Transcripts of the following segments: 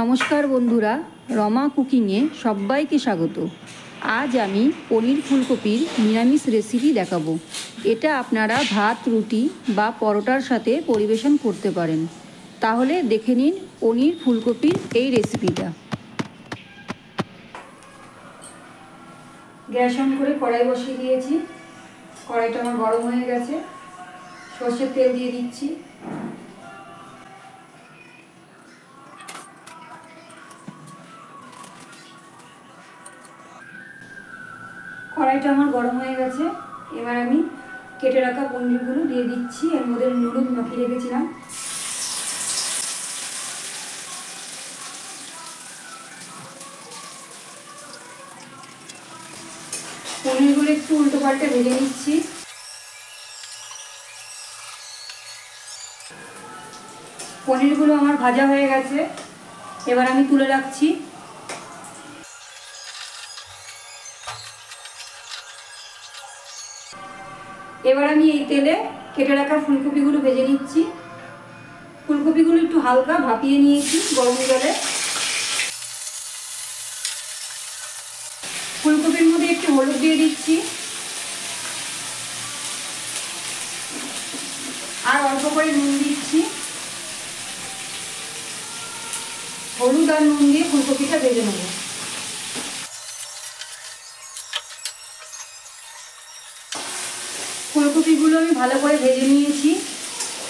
নমস্কার বন্ধুরা, রমা কুকিংয়ে সবাইকে স্বাগত। আজ আমি পনির ফুলকপির নিরামিষ রেসিপি দেখাবো। এটা আপনারা ভাত, রুটি বা পরোটার সাথে পরিবেশন করতে পারেন। তাহলে দেখে নিন পনির ফুলকপির এই রেসিপিটা। গ্যাস অন করে কড়াই বসিয়ে দিয়েছি। কড়াইটা আমার গরম হয়ে গেছে। সর্ষের তেল দিয়ে দিচ্ছি। কড়াইটা আমার গরম হয়ে গেছে। এবার আমি কেটে রাখা পনিরগুলো দিয়ে দিচ্ছি। এর মধ্যে নুন মাখিয়ে রেখেছিলাম। পনিরগুলো একটু উল্টো পাল্টে ভেজে নিচ্ছি। পনিরগুলো আমার ভাজা হয়ে গেছে। এবার আমি তুলে রাখছি। এবার আমি এই তেলে কেটে রাখা ফুলকপিগুলো ভেজে নিচ্ছি। ফুলকপিগুলো একটু হালকা ভাপিয়ে নিয়েছি গরম জলে। ফুলকপির মধ্যে একটু হলুদ দিয়ে দিচ্ছি আর অল্প করে নুন দিচ্ছি। হলুদ আর নুন দিয়ে ফুলকপিটা ভেজে নেব। ফুলকপিগুলো আমি ভালো করে ভেজে নিয়েছি।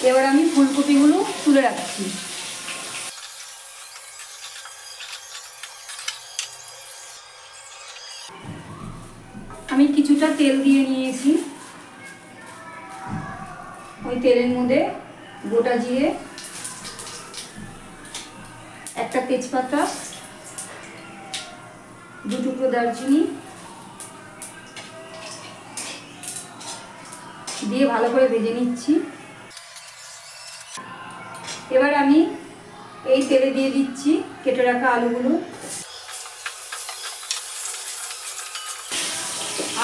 এবার আমি ফুলকপিগুলো তুলে রাখছি। আমি কিছুটা তেল দিয়ে নিয়েছি। ওই তেলের মধ্যে গোটা জিরে, একটা তেজপাতা, 2 টুকরো দারচিনি দিয়ে ভালো করে ভেজে নিচ্ছি। এবার আমি এই তেলে দিয়ে দিচ্ছি কেটে রাখা আলুগুলো।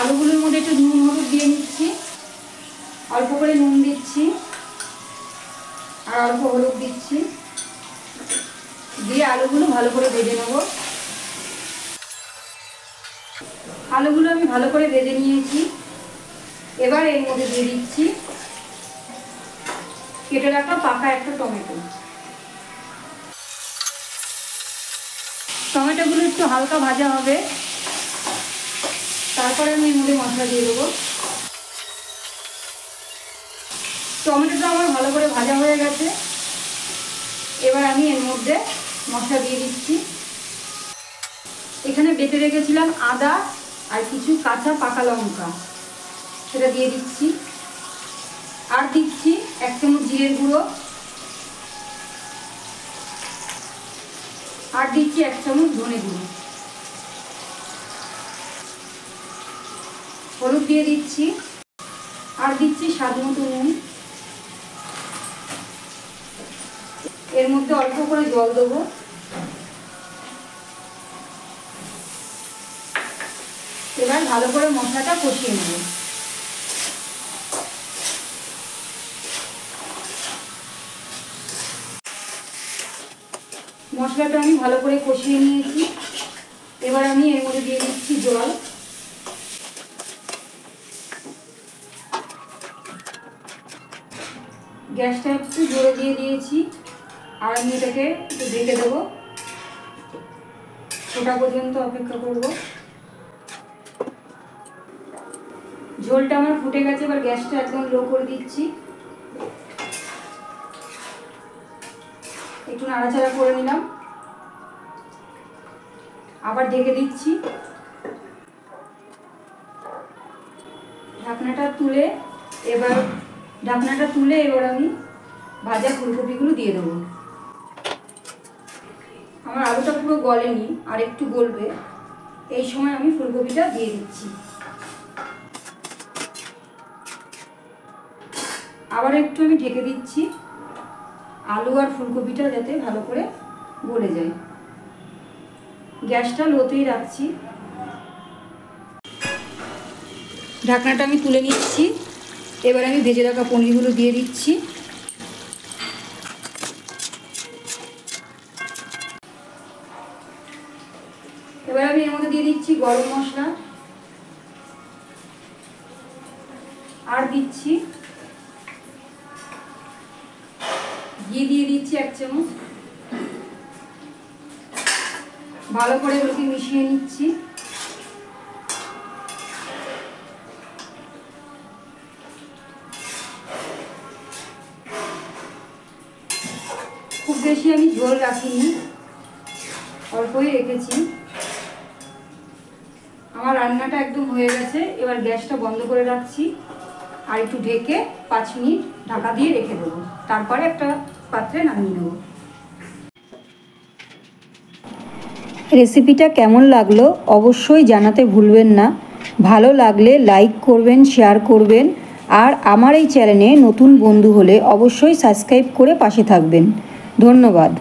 আলুগুলোর মধ্যে একটু নুন হলুদ দিয়ে নিচ্ছি। অল্প করে নুন দিচ্ছি আর অল্প হলুদ দিচ্ছি। দিয়ে আলুগুলো ভালো করে ভেজে নেব। আলুগুলো আমি ভালো করে ভেজে নিয়েছি। এবার এর মধ্যে দিয়ে দিচ্ছি কেটে রাখা পাকা একটা টমেটো। টমেটোগুলো একটু হালকা ভাজা হবে। তারপরে আমি এর মধ্যে মশলা দিয়ে দেবো। টমেটোটা আমার ভালো করে ভাজা হয়ে গেছে। এবার আমি এর মধ্যে মশলা দিয়ে দিচ্ছি। এখানে বেটে রেখেছিলাম আদা আর কিছু কাঁচা পাকা লঙ্কা, সেটা দিয়ে দিচ্ছি। আর দিচ্ছি 1 চামচ জিরের গুঁড়ো, আর দিচ্ছি 1 চামচ ধনে গুঁড়ো। হলুদ দিয়ে দিচ্ছি আর দিচ্ছি স্বাদ মতো নুন। এর মধ্যে অল্প করে জল দেবো। এবার ভালো করে মশলাটা কষিয়ে নেব। মশলাটা আমি ভালো করে কষিয়ে নিয়েছি। এবার আমি এর মধ্যে দিয়ে দিচ্ছি জল। গ্যাসটা একটু জোরে দিয়ে দিয়েছি আর আমি এটাকে একটু ঢেকে দেবো। ওটা পর্যন্ত অপেক্ষা করব। ঝোলটা আমার ফুটে গেছে। এবার গ্যাসটা একদম লো করে দিচ্ছি। একটু নাড়াচাড়া করে নিলাম। আবার ঢেকে দিচ্ছি। ঢাকনাটা তুলে এবার আমি ভাজা ফুলকপিগুলো দিয়ে দেবো। আমার আলুটা পুরো গলেনি, আর একটু গলবে। এই সময় আমি ফুলকপিটা দিয়ে দিচ্ছি। আবার একটু আমি ঢেকে দিচ্ছি আলু আর ফুলকপিটা যাতে ভালো করে গলে যায়। গ্যাসটা লোতেই রাখছি। ঢাকনাটা আমি তুলে নিচ্ছি। এবার আমি ভেজে রাখা পনিরগুলো দিয়ে দিচ্ছি। এবার আমি এর মধ্যে দিয়ে দিচ্ছি গরম মশলা, আর দিচ্ছি ঘি, দিয়ে দিচ্ছি 1 চামচ। ভালো করে এগুলোকে মিশিয়ে নিচ্ছি। খুব বেশি আমি ঝোল রাখিনি, অল্পই রেখেছি। আমার রান্নাটা একদম হয়ে গেছে। এবার গ্যাসটা বন্ধ করে রাখছি আর একটু ঢেকে 5 মিনিট ঢাকা দিয়ে রেখে দেবো। তারপরে একটা পাত্রে নামিয়ে নেব। রেসিপিটা কেমন লাগলো অবশ্যই জানাতে ভুলবেন না। ভালো লাগলে লাইক করবেন, শেয়ার করবেন, আর আমার এই চ্যানেলে নতুন বন্ধু হলে অবশ্যই সাবস্ক্রাইব করে পাশে থাকবেন। ধন্যবাদ।